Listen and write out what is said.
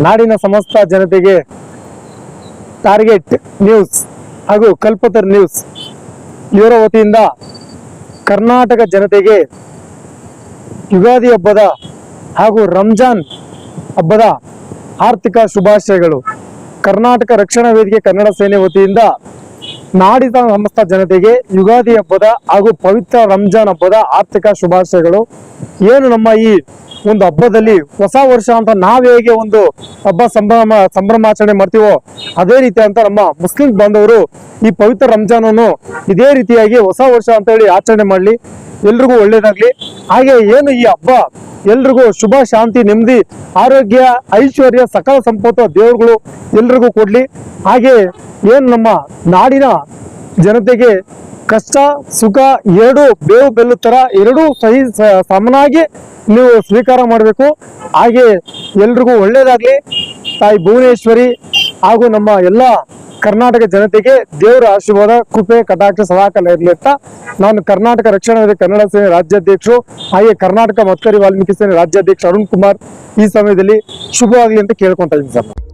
ನಾಡಿನ ಸಮಸ್ತ ಜನತೆಗೆ ಟಾರ್ಗೆಟ್ ನ್ಯೂಸ್ ಹಾಗೂ ಕಲ್ಪತರು ನ್ಯೂಸ್ ಇವರ ವತಿಯಿಂದ ಕರ್ನಾಟಕ ಜನತೆಗೆ ಯುಗಾದಿ ಹಬ್ಬದ ಹಾಗೂ ರಂಜಾನ್ ಹಬ್ಬದ ಆರ್ಥಿಕ ಶುಭಾಶಯಗಳು. ಕರ್ನಾಟಕ ರಕ್ಷಣಾ ವೇದಿಕೆ ಕನ್ನಡ ಸೇನೆ ವತಿಯಿಂದ ನಾಡಿನ ಸಮಸ್ತ ಜನತೆಗೆ ಯುಗಾದಿ ಹಬ್ಬದ ಹಾಗೂ ಪವಿತ್ರ ರಂಜಾನ್ ಹಬ್ಬದ ಆರ್ಥಿಕ ಶುಭಾಶಯಗಳು. ಏನು ನಮ್ಮ ಈ ಒಂದು ಹಬ್ಬದಲ್ಲಿ ಹೊಸ ವರ್ಷ ಅಂತ ನಾವ್ ಹೇಗೆ ಒಂದು ಹಬ್ಬ ಸಂಭ್ರಮಾಚರಣೆ ಮಾಡ್ತೀವೋ ಅದೇ ರೀತಿ ಅಂತ ನಮ್ಮ ಮುಸ್ಲಿಂ ಬಾಂಧವರು ಈ ಪವಿತ್ರ ರಂಜಾನ್ ಅನ್ನು ಇದೇ ರೀತಿಯಾಗಿ ಹೊಸ ವರ್ಷ ಅಂತ ಹೇಳಿ ಆಚರಣೆ ಮಾಡ್ಲಿ, ಎಲ್ರಿಗೂ ಒಳ್ಳೇದಾಗ್ಲಿ. ಹಾಗೆ ಏನು ಈ ಹಬ್ಬ ಎಲ್ರಿಗೂ ಶುಭ, ಶಾಂತಿ, ನೆಮ್ಮದಿ, ಆರೋಗ್ಯ, ಐಶ್ವರ್ಯ, ಸಕಲ ಸಂಪತ್ತು ದೇವರುಗಳು ಎಲ್ರಿಗೂ ಕೊಡ್ಲಿ. ಹಾಗೆ ಏನು ನಮ್ಮ ನಾಡಿನ ಜನತೆಗೆ ಕಷ್ಟ ಸುಖ ಎರಡೂ ಬೇವು ಬೆಲ್ಲು ತರ ಎರಡೂ ಸಮನಾಗಿ ನೀವು ಸ್ವೀಕಾರ ಮಾಡಬೇಕು. ಹಾಗೆ ಎಲ್ರಿಗೂ ಒಳ್ಳೇದಾಗ್ಲಿ. ತಾಯಿ ಭುವನೇಶ್ವರಿ ಹಾಗೂ ನಮ್ಮ ಎಲ್ಲ ಕರ್ನಾಟಕ ಜನತೆಗೆ ದೇವರ ಆಶೀರ್ವಾದ, ಕೃಪೆ, ಕಟಾಕ್ಷ ಸದಾಕಾಲ ಇರಲಿ ಅಂತ ನಾನು ಕರ್ನಾಟಕ ರಕ್ಷಣಾ ವೇದಿಕೆ ಕನ್ನಡ ಸೇನೆ ರಾಜ್ಯಾಧ್ಯಕ್ಷರು ಹಾಗೆ ಕರ್ನಾಟಕ ಮತ್ಕರಿ ವಾಲ್ಮೀಕಿ ಸೇನೆ ರಾಜ್ಯಾಧ್ಯಕ್ಷ ಅರುಣ್ ಕುಮಾರ್ ಈ ಸಮಯದಲ್ಲಿ ಶುಭವಾಗಲಿ ಅಂತ ಕೇಳ್ಕೊಂತ ಇದ್ದೀನಿ ಸರ್.